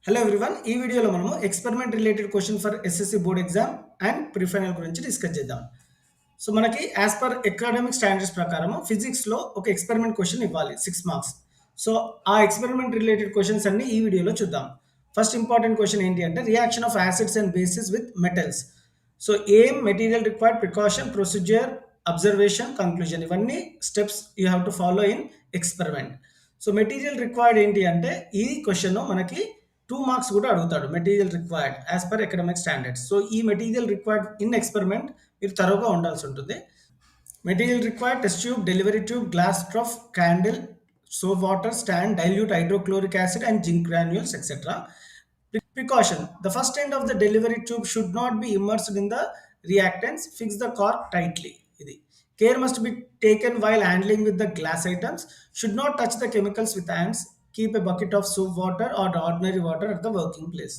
Hello everyone ఈ వీడియోలో మనము experiment related question for SSC board exam and prefinal గురించి డిస్కస్ చేద్దాం. సో మనకి యాజ్ పర్ అకాడమిక్ స్టాండర్డ్స్ ప్రకారం ఫిజిక్స్లో ఒక ఎక్స్పెరిమెంట్ క్వశ్చన్ ఇవ్వాలి 6 మార్క్స్. సో ఆ ఎక్స్పెరిమెంట్ రిలేటెడ్ క్వశ్చన్స్ అన్ని ఈ వీడియోలో చూద్దాం. ఫస్ట్ ఇంపార్టెంట్ క్వశ్చన్ ఏంటి అంటే reaction of acids and bases with metals. So ఏం, material required, precaution, procedure, observation, conclusion, ఇవన్నీ steps you have to follow in experiment. So material required ఏంటి అంటే ఈ క్వశ్చన్ మనకి 2 మార్క్స్ కూడా అడుగుతాడు. Material required as per academic standards. So ఈ material required in experiment మీరు తరోగా ఉండాల్సి ఉంటుంది. Material required test tube, delivery tube, glass trough, candle, soap water, stand, dilute hydrochloric acid and zinc granules, etc. Precaution: the first end of the delivery tube should not be immersed in the reactants. Fix the cork tightly. Care must be taken while handling with the glass items. Should not touch the chemicals with hands. Keep a bucket of soap water or ordinary water at the working place.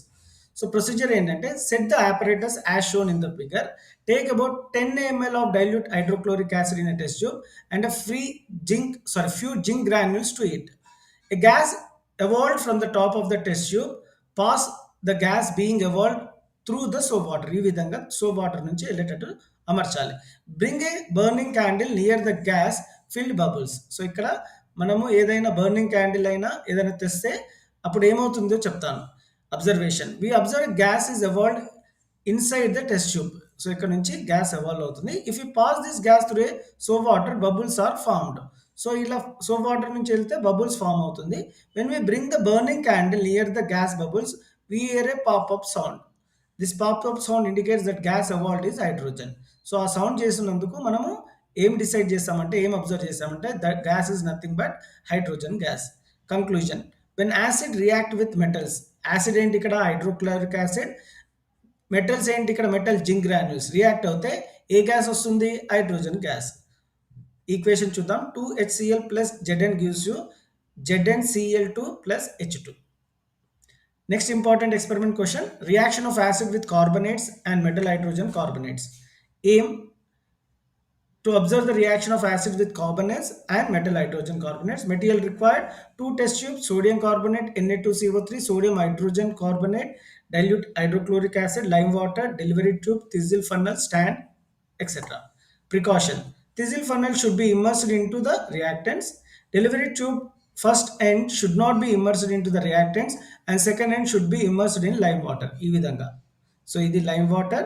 So procedure ఏంటంటే set the apparatus as shown in the figure. Take about 10 ml of dilute hydrochloric acid in a test tube and a few zinc granules to it. A gas evolved from the top of the test tube. Pass the gas being evolved through the soap water. ఈ విధంగా soap water నుంచి వెళ్ళేటట్టు అమర్చాలి. Bring a burning candle near the gas filled bubbles. So ఇక్కడ మనము ఏదైనా burning candle అయినా ఏదైనా తెస్తే అప్పుడు ఏమవుతుందో చెప్తాను. Observation: we observe gas is evolved inside the test tube. So ఇక్కడ నుంచి గ్యాస్ ఎవాల్వ్ అవుతుంది. If you pass this gas through a soap water, bubbles are formed. So ఇలా సోప్ వాటర్ నుంచి వెళ్తే బబుల్స్ ఫామ్ అవుతుంది. When we bring the burning candle near the gas bubbles, we hear a pop up sound. This pop up sound indicates that gas evolved is hydrogen. So ఆ sound చేసినందుకు మనము ఏం decide చేస్తామంటే, ఏం observe చేస్తామంటే that gas is nothing but hydrogen gas. Conclusion: when acid react with metals, acid ఏంటి ఇక్కడ hydrochloric acid, metals ఏంటి ఇక్కడ మెటల్ జింక్ గ్రాన్యూల్స్, రియాక్ట్ అవుతే ఏ గ్యాస్ వస్తుంది? Hydrogen gas. ఈక్వేషన్ చూద్దాం. 2HCl plus Zn gives you ZnCl2 plus H2. Next important experiment question: reaction of acid with carbonates and metal hydrogen carbonates. Aim: to observe the reaction of acid with carbonates and metal hydrogen carbonates. Material required: 2 test tubes, sodium carbonate, Na2CO3, sodium hydrogen carbonate, dilute hydrochloric acid, lime water, delivery tube, thistle funnel, stand, etc. Precaution: thistle funnel should be immersed into the reactants. Delivery tube first end should not be immersed into the reactants and second end should be immersed in lime water. ఈ విధంగా. So ఇది lime water,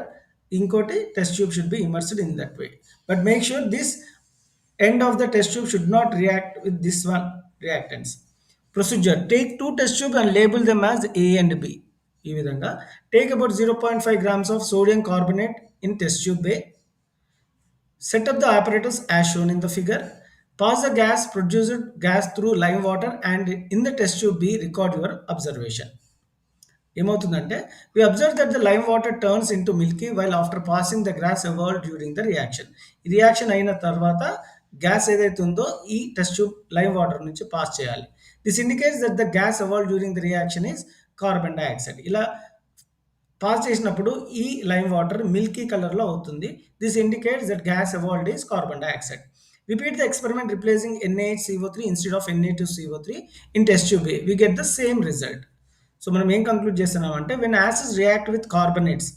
ఇంకోటి test tube should be immersed in that way. But make sure this end of the test tube should not react with this one reactants. Procedure: take 2 test tube and label them as A and B. ఈ విధంగా. Take about 0.5 grams of sodium carbonate in test tube A. Set up the apparatus as shown in the figure. Pass the produced gas through lime water and in the test tube B, record your observation. ఏమవుతుందంటే, we observe that the lime water turns into milky while after passing the gas evolved during the reaction. ఈ reaction అయిన తర్వాత gas ఏదైతే ఉందో ఈ test tube lime water నుంచి pass చేయాలి. This indicates that the gas evolve during the reaction is carbon dioxide. ఇలా pass చేసినప్పుడు ఈ లైమ్ వాటర్ మిల్కీ కలర్లో అవుతుంది. This indicates that gas evolved is carbon dioxide. Repeat the experiment replacing NaHCO3 instead of Na2CO3 in test tube A. We get the same result. So మనం ఏం conclude చేస్తున్నామంటే, when acids react with carbonates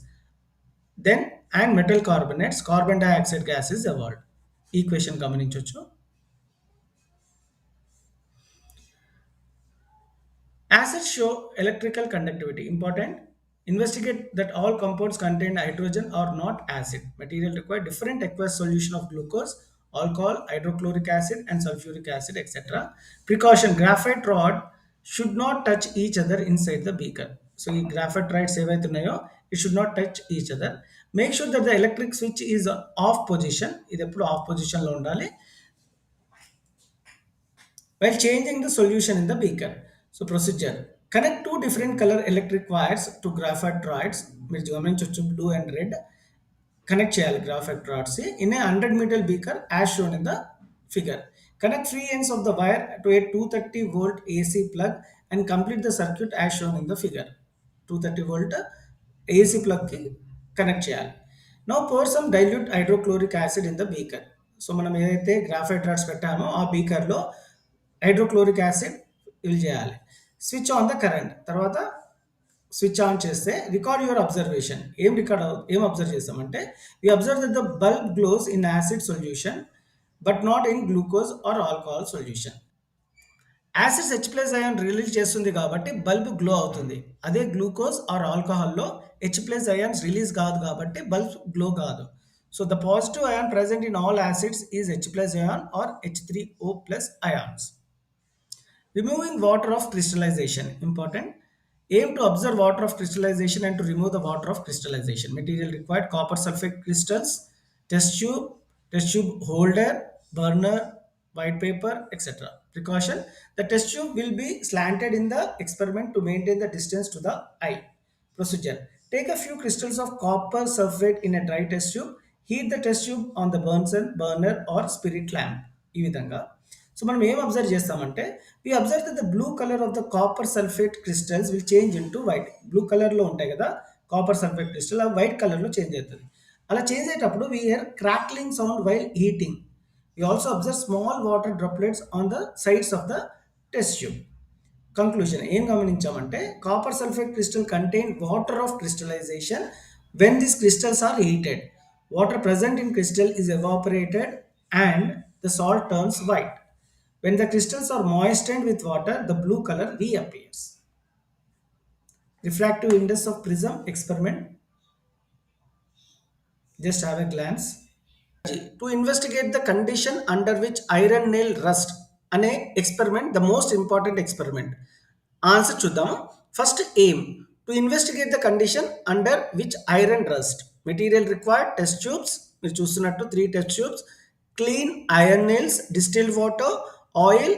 then and metal carbonates, carbon dioxide gas is evolved. Equation గమనించవచ్చు. Acids show electrical conductivity. Important: investigate that all compounds contain hydrogen are not acid. Material required: different aqueous solution of glucose, alcohol, hydrochloric acid and sulfuric acid, etc. Precaution: graphite rod should not touch each other inside the beaker. So ఈ graphite rods ఏవైతే ఉన్నాయో it should not touch each other. Make sure that the electric switch is off position. ఇది ఎప్పుడు of పొజిషన్లో ఉండాలి. While changing the solution in the beaker. So procedure: connect 2 different color electric wires to graphite rods. మీరు గమనించవచ్చు, blue and red connect చేయాలి graphite rods in a 100 meter beaker as shown in the figure. Connect 3 ends of the wire to a 230 volt AC plug and complete the circuit as shown in the figure. 230 volt AC plug కి connect చేయాలి. Now pour some dilute hydrochloric acid in the beaker. So మనం ఏదైతే graphite rods పెట్టామో ఆ బీకర్లో hydrochloric acid fill చేయాలి. Switch on the current. తర్వాత switch on చేస్తే రికార్డ్ యువర్ అబ్జర్వేషన్. ఏం అబ్జర్వ్ చేస్తామంటే we observe that the bulb glows in acid solution but not in glucose or alcohol solution. Acids H plus ion release చేస్తుంది కాబట్టి bulb glow అవుతుంది. అదే glucose or ఆల్కహాల్లో H plus ions release కాదు కాబట్టి bulb glow కాదు. So the positive ion present in all acids is H plus ion or H3O plus ions. Removing water of crystallization. Important. Aim to observe water of crystallization and to remove the water of crystallization. Material required: copper sulfate crystals, test tube holder, burner, white paper, etc. Precaution: the test tube will be slanted in the experiment to maintain the distance to the eye. Procedure: take a few crystals of copper sulfate in a dry test tube. Heat the test tube on the Bunsen burner or spirit lamp. ఈ విధంగా. So మనం ఏం observe చేస్తామంటే we observe that the blue colour of the copper sulphate crystals will change into white. Blue కలర్లో ఉంటాయి కదా copper sulphate crystal, అవి white కలర్లో చేంజ్ అవుతుంది. అలా చేంజ్ అయ్యేటప్పుడు we hear crackling sound while heating. We also observe small water droplets on the sides of the test tube. Conclusion ఏం గమనించామంటే copper sulphate crystal contain water of crystallisation when these crystals are heated. Water present in crystal is evaporated and the salt turns white. When the crystals are moistened with water, the blue color reappears. Refractive index of prism experiment. Just have a glance. To investigate the condition under which iron nail rust అనే experiment the most important experiment. Answer చూద్దాం. First aim to investigate the condition under which iron rust. Material required test tubes, మీరు చూస్తున్నట్టు 3 test tubes, clean iron nails, distilled water, oil,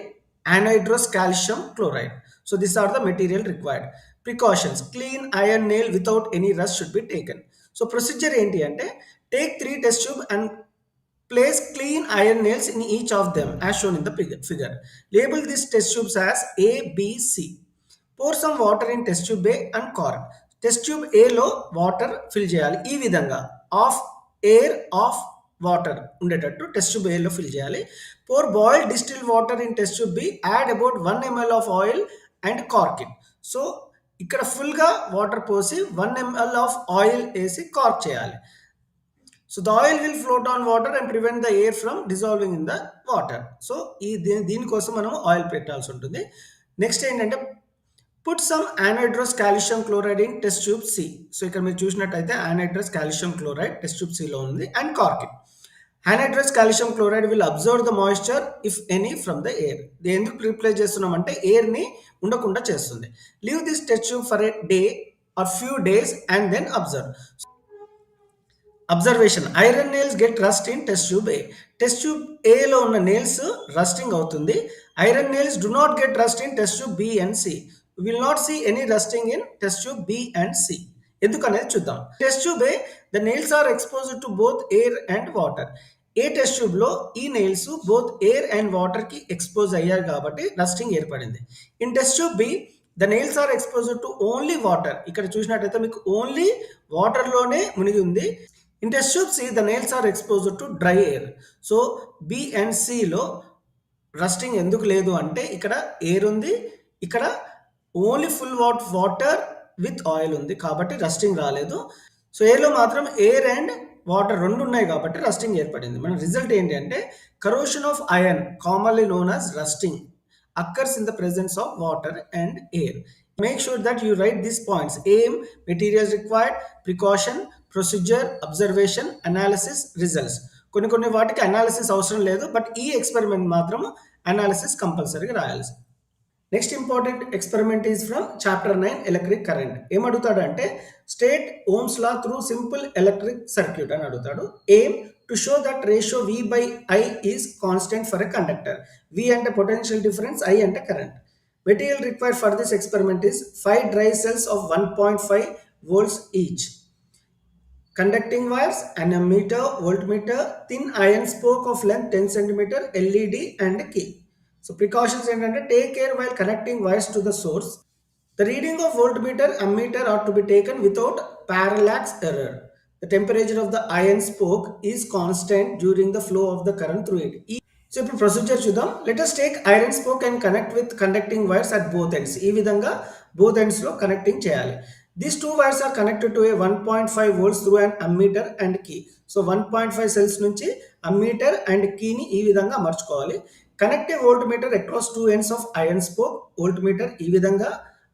anhydrous calcium chloride. So these are the material required. Precautions: clean iron nail without any rust should be taken. So procedure enti ante take 3 test tube and place clean iron nails in each of them as shown in the figure. Label these test tubes as A, B, C. Pour some water in test tube A and cork. Test tube A లో water fill చేయాలి. ఈ విధంగా half air half water ఉండేటట్టు test tube ఏలో fill చేయాలి. Pour boiled distil water in test tube B, add about 1 ml of oil and cork it. So ఇక్కడ ఫుల్గా water పోసి 1 ml ఆఫ్ ఆయిల్ వేసి కార్క్ చేయాలి. So the oil will float on water and prevent the air from dissolving in the water. So దీనికోసం మనం oil పెట్టాల్సి ఉంటుంది. Next ఏంటంటే put some anhydrous calcium chloride in test tube C. So ఇక్కడ మీరు చూసినట్టయితే anhydrous calcium chloride test tube సిలో ఉంది and cork it. Anhydrous calcium chloride will observe the moisture if any from the air. ఎందుకు replace చేస్తున్నామంటే ఎయిర్ని ఉండకుండా చేస్తుంది. Leave this test tube for a day or few days and then observe. Observation: iron nails get rust in test tube A. Test tube ఏలో ఉన్న nails rusting అవుతుంది. Iron nails do not get rust in test tube B and C. Will not see any rusting in test tube B and C. ఎందుకనేది చూద్దాం. Test tube A the nails are exposed to both air and water. A test tube లో ఈ nails both air and water కి expose అయ్యారు కాబట్టి rusting ఏర్పడింది. In test tube B the nails are exposed to only water. ఇక్కడ చూసినట్టయితే మీకు only water లోనే మునిగి ఉంది. In test tube C the nails are exposed to dry air. So B and సిలో రస్టింగ్ ఎందుకు లేదు అంటే ఇక్కడ ఎయిర్ ఉంది, ఇక్కడ only full water with oil ఉంది కాబట్టి రస్టింగ్ రాలేదు. సో ఏలో మాత్రం ఎయిర్ అండ్ వాటర్ రెండు ఉన్నాయి కాబట్టి రస్టింగ్ ఏర్పడింది. మన రిజల్ట్ ఏంటి అంటే corrosion of iron commonly known as rusting occurs in the presence of water and air. Make sure that you write these points: aim, materials required, precaution, procedure, observation, analysis, results. కొన్ని వాటికి analysis అవసరం లేదు, but ఈ experiment మాత్రం analysis కంపల్సరీగా రాయాల్సి. Next important experiment is from chapter 9 electric current. ఏమడుగుతాడు state Ohm's law through simple electric circuit అని అడుగుతాడు. ఏం to show that ratio V by I is constant for a conductor. V అంటే potential difference, I అంటే current. Material required for this experiment is 5 dry cells of 1.5 volts each, conducting wires, an ammeter, voltmeter, thin iron spoke of length 10 cm, LED and key. So precautions ఏంటంటే take care while connecting wires to the source. The reading of voltmeter, ammeter are to be taken without parallax error. The temperature of the iron spoke is constant during the flow of the current through it. So ఇప్పుడు procedure చూద్దాం. Let us take iron spoke and connect with conducting wires at both ends. ఈ విధంగా both ends లో connecting చేయాలి. These two wires are connected to a 1.5 volts through an ammeter and key. So 1.5 cells నుంచి ammeter and key ని ఈ విధంగా అమర్చుకోవాలి. Connect a voltmeter across two ends of iron spoke. Voltmeter ఈ విధంగా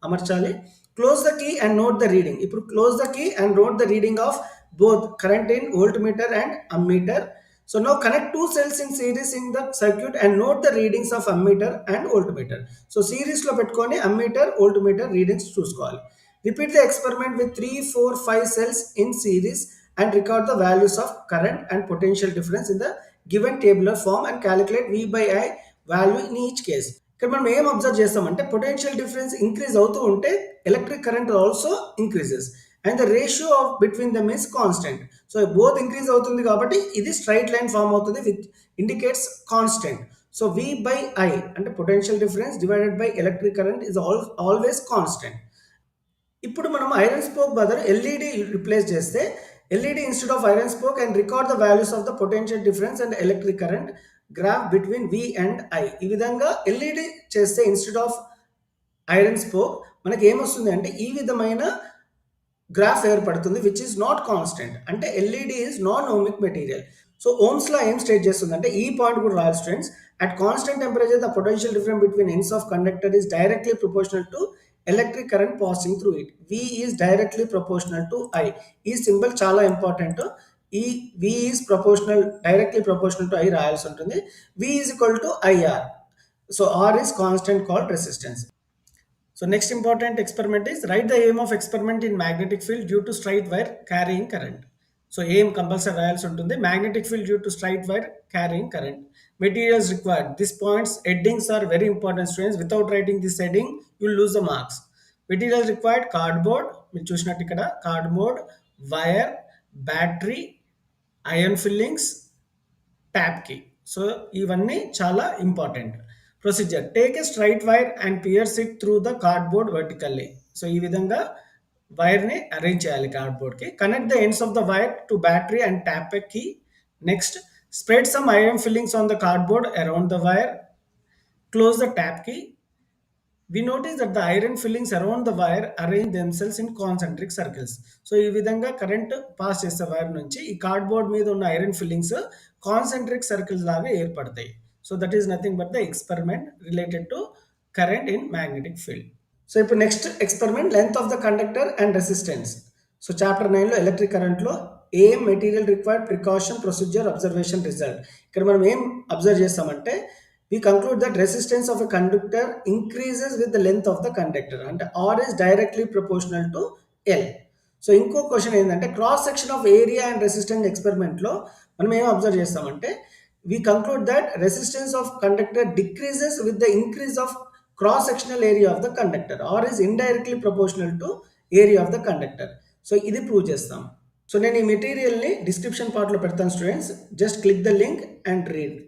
అమర్చాలి. Close the key and note the reading. ఇప్పుడు close the key and note the reading of both current in voltmeter and ammeter. So now connect two cells in series in the circuit and note the readings of ammeter and voltmeter. So series లో పెట్టుకొని ammeter, voltmeter readings చూసుకోవాలి. Repeat the experiment with 3, 4, 5 cells in series and record the values of current and potential difference in the given tabular form and calculate V by I value in each case. ఇక్కడ మనం ఏం observe చేస్తామంటే potential difference increase అవుతూ ఉంటే electric current also increases and the ratio of between them is constant. So both increase అవుతుంది కాబట్టి ఇది straight line form అవుతుంది with indicates constant. So V by I అంటే potential difference divided by electric current is always constant. ఇప్పుడు మనం iron spoke బదులు LED replace చేస్తే LED instead of iron spoke and record the values of the potential difference and electric current graph between we and I. ఈ విధంగా LED చేస్తే instead of iron spoke మనకి ఏమొస్తుంది అంటే ఈ విధమైన గ్రాఫ్ ఏర్పడుతుంది విచ్ ఈస్ నాట్ కాన్స్టెంట్. అంటే LED is non ohmic material. So Ohm's law ఏం స్టేట్ చేస్తుంది అంటే ఈ పాయింట్ కూడా రాయాలి students. At constant temperature the potential difference between ends of conductor is directly proportional to electric current passing through it. V is directly proportional to I. ఈ symbol చాలా important. ఈ V is directly proportional to I రాయాల్సి ఉంటుంది. V is equal to IR. So R is constant called resistance. So next important experiment is write the aim of experiment in magnetic field due to straight wire carrying current. So aim compulsory రాయాల్సి ఉంటుంది. Magnetic field due to straight wire carrying current. Materials required. These points headings are very important students. Without writing this heading you will lose the marks. Materials required cardboard. మీరు చూసినట్టు ఇక్కడ cardboard, wire, battery, iron fillings, tap key. So ఇవన్నీ చాలా important. Procedure take a straight wire and pierce it through the cardboard vertically. So ఈ విధంగా వైర్ని arrange చేయాలి కార్డ్బోర్డ్కి. Connect the ends of the wire to battery and tap key. Next spread some iron fillings on the cardboard around the wire. Close the tap key. We notice that the iron fillings around the wire arrange themselves in concentric circles. So ఈ విధంగా current pass చేసే wire నుంచి ఈ cardboard మీద ఉన్న iron fillings concentric circles లాగా ఏర్పడతాయి. So that is nothing but the experiment related to current in magnetic field. So ఇప్పుడు next experiment length of the conductor and resistance. So chapter 9లో electric కరెంట్లో ఏం material required, precaution, procedure, observation, result. ఇక్కడ మనం ఏం observe చేస్తామంటే we conclude that resistance of a conductor increases with the length of the conductor and R is directly proportional to L. So ఇంకో question ఏంటంటే cross section of area and resistance ఎక్స్పెరిమెంట్లో మనం ఏం observe చేస్తామంటే we conclude that resistance of conductor decreases with the increase of cross sectional area of the conductor. R is indirectly proportional to area of the conductor. So ఇది prove చేస్తాం. So నేను ఈ మెటీరియల్ని description పార్ట్లో పెడతాను students. Just click the link and read.